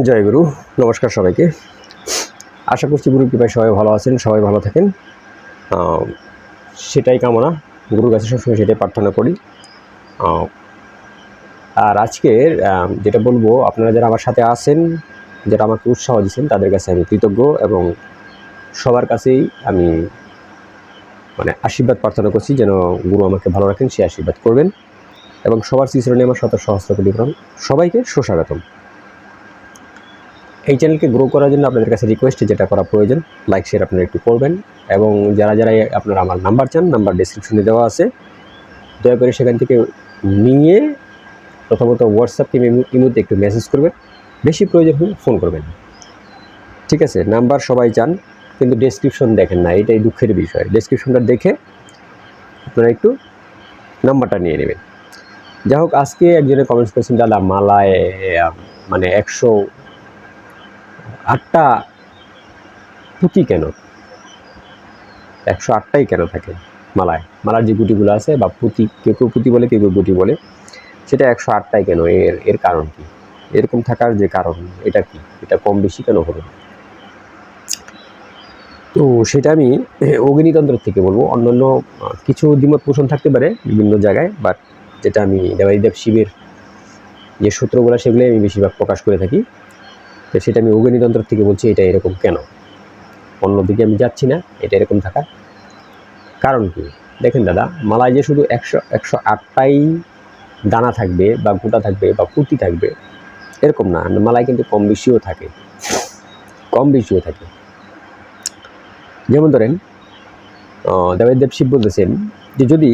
জয় গুরু। নমস্কার সবাইকে। আশা করছি গুরু কৃপায় সবাই ভালো আছেন, সবাই ভালো থাকেন, সেটাই কামনা। গুরুর কাছে সবসময় সেটাই প্রার্থনা করি। আর আজকের যেটা বলবো, আপনারা যারা আমার সাথে আছেন, যারা আমাকে উৎসাহ দিচ্ছেন, তাদের কাছে আমি কৃতজ্ঞ এবং সবার কাছেই আমি আশীর্বাদ প্রার্থনা করছি যেন গুরু আমাকে ভালো রাখেন, সেই আশীর্বাদ করবেন। এবং সবার শ্রীচরণে আমার শত সহস্র কোটি প্রণাম। সবাইকে সুস্বাগতম। এই চ্যানেলকে গ্রো করার জন্য আপনাদের কাছে রিকোয়েস্ট, যেটা করা প্রয়োজন, লাইক শেয়ার আপনারা একটু করবেন। এবং যারা যারা আপনারা আমার নাম্বার চান, নাম্বার ডেসক্রিপশনে দেওয়া আছে, দয়া করে সেখান থেকে নিয়ে প্রথমত হোয়াটসঅ্যাপ কিংবা ইমোতে একটু মেসেজ করবেন, বেশি প্রয়োজন হলে ফোন করবেন। ঠিক আছে? নাম্বার সবাই চান, কিন্তু ডেসক্রিপশন দেখেন না, এটাই দুঃখের বিষয়। ডেসক্রিপশনটা দেখে আপনারা একটু নাম্বারটা নিয়ে নেবেন। যাই হোক, আজকে একজনের কমেন্টস করেছেন, দাদা মালায় 108টা পুঁতি কেন, 108টাই কেন থাকে মালার যে গুটিগুলো আছে, বা পুঁতি, কেউ কেউ পুঁতি বলে, কেউ কেউ গুটি বলে, সেটা 108টাই কেন? এর কারণ কি? এরকম থাকার যে কারণ, এটা কি? এটা কম বেশি কেন হবে? তো সেটা আমি অগ্নিতন্ত্র থেকে বলবো। অন্যান্য কিছু দ্বিমত পোষণ থাকতে পারে বিভিন্ন জায়গায়, বাট যেটা আমি দেবাদিদেব শিবের যে সূত্রগুলো, সেগুলোই আমি বেশিরভাগ প্রকাশ করে থাকি। তো সেটা আমি অগ্নিতন্ত্র থেকে বলছি, এটা এরকম কেন। অন্যদিকে আমি যাচ্ছি না। এটা এরকম থাকার কারণ কি? দেখেন দাদা, মালায় যে শুধু 108টাই দানা থাকবে বা গোটা থাকবে বা পুঁতি থাকবে, এরকম না। মালায় কিন্তু কম বেশিও থাকে। যেমন ধরেন, দেবাদিদেব শিব বলতেছেন যে যদি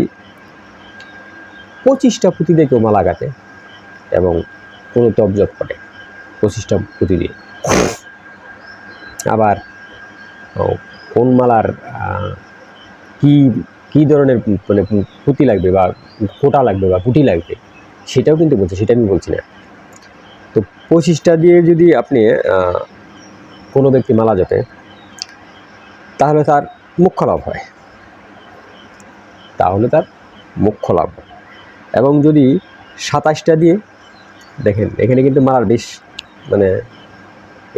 25টা পুঁতি দিয়ে কেউ মালা গাঁথে এবং কোনো তপজপ করে 25টা পুঁতি দিয়ে, আবার কোন মালার কি ধরনের পুঁতি লাগবে বা ফোঁটা লাগবে বা গুটি লাগবে, সেটাও কিন্তু বলছে, সেটা আমি বলছি না। তো 25টা দিয়ে যদি আপনি কোনো ব্যক্তি মালা জপে, তাহলে তার মোক্ষ লাভ হয়। এবং যদি 27টা দিয়ে, দেখেন এখানে কিন্তু মালার বেশ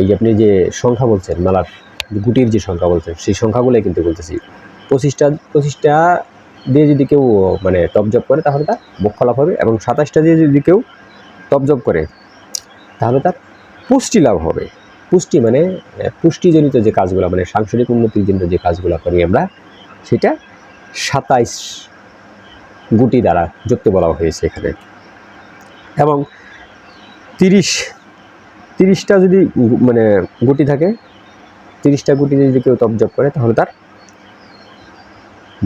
এই যে আপনি যে সংখ্যা বলছেন, মালার গুটির যে সংখ্যা বলছেন, সেই সংখ্যাগুলোই কিন্তু বলতেছি। 25টা দিয়ে যদি কেউ তপজপ করে, তাহলে তার মোক্ষ লাভ হবে। এবং 27টা দিয়ে যদি কেউ তপজপ করে, তাহলে তার পুষ্টি লাভ হবে। পুষ্টি পুষ্টিজনিত যে কাজগুলো, সাংসারিক উন্নতির জন্য যে কাজগুলো করি আমরা, সেটা 27 গুটি দ্বারা যুক্ত বলা হয়েছে এখানে। এবং 30টা যদি গুটি থাকে, 30টা গুটি যদি কেউ তপজপ করে, তাহলে তার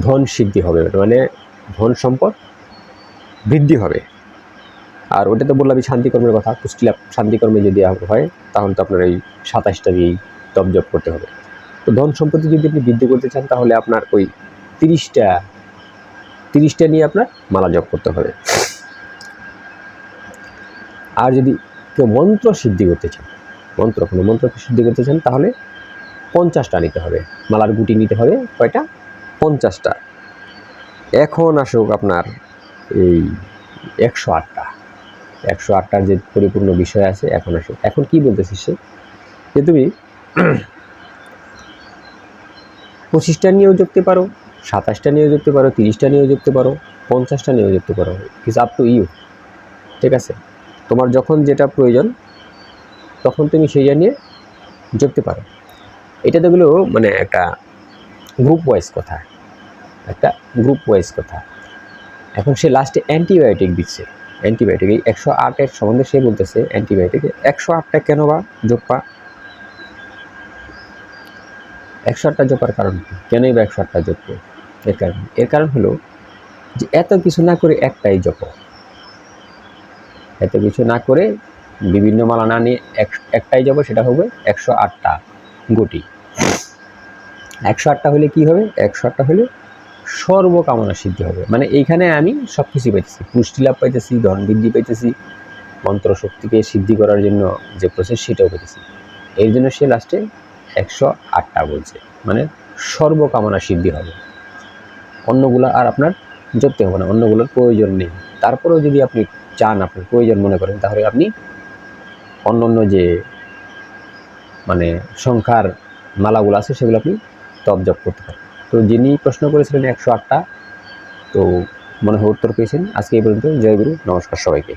ধন সিদ্ধি হবে, ধন সম্পদ বৃদ্ধি হবে। আর ওটা তো বললাম শান্তিকর্মের কথা। পুষ্টি লাভ শান্তিকর্মে যদি হয়, তাহলে তো আপনার এই 27টা দিয়েই তপজপ করতে হবে। তো ধন সম্পত্তি যদি আপনি বৃদ্ধি করতে চান, তাহলে আপনার ওই 30টা নিয়ে আপনার মালা জপ করতে হবে। আর যদি কেউ মন্ত্র সিদ্ধি করতে চান, মন্ত্রকে সিদ্ধি করতে চান, তাহলে 50টা নিতে হবে। মালার গুটি নিতে হবে কয়টা? 50টা। এখন আসুক আপনার এই 108টার যে পরিপূর্ণ বিষয় আছে। এখন কি বলতেছিস সে, যে তুমি 25টা নিয়েও যুক্তি পারো, 27টা নিয়েও যুক্তি পারো, 30টা নিয়েও যুক্তি পারো, 50টা নিয়েও যুক্তি পারো। It's up to you. ঠিক আছে? তোমার যখন যেটা প্রয়োজন, তখন তুমি সেই নিয়ে যুক্তি পারো। এটা তো হলো একটা গ্রুপ ওয়াইজ কথা। এখন সে লাস্টে অ্যান্টিবায়োটিক দিচ্ছে। অ্যান্টিবায়োটিক এই 108-এর সম্বন্ধে সে বলতেছে, অ্যান্টিবায়োটিক 108টা কেন বা জপা? 108টা জপার কারণ কি? কেনই বা 108টা জপবো? এর কারণ হলো যে এত কিছু না করে একটাই জপ, এত কিছু না করে বিভিন্ন মালা না নিয়ে একটাই জপ, সেটা হবে 108টা গুটি। 108টা হলে কি হবে? 108টা হলে সর্বকামনা সিদ্ধি হবে। এইখানে আমি সব কিছুই পাইতেছি, পুষ্টি লাভ পাইতেছি, ধন বৃদ্ধি পাইতেছি, মন্ত্র শক্তিকে সিদ্ধি করার জন্য যে প্রসেস, সেটাও পাইতেছি। এর জন্য সে লাস্টে 108টা বলছে, সর্বকামনা সিদ্ধি হবে। অন্যগুলো আর আপনার জপতে হবে না, অন্যগুলোর প্রয়োজন নেই। তারপরেও যদি আপনি চান, আপনার প্রয়োজন মনে করেন, তাহলে আপনি অন্য যে মানে সংখ্যার মালাগুলো আছে সেগুলো আপনি তপ জপ করতে পারেন। তো যিনি প্রশ্ন করেছিলেন 108টা, তো মনে হয় উত্তর পেয়েছেন। আজকে এই পর্যন্ত। জয় গুরু, নমস্কার সবাইকে।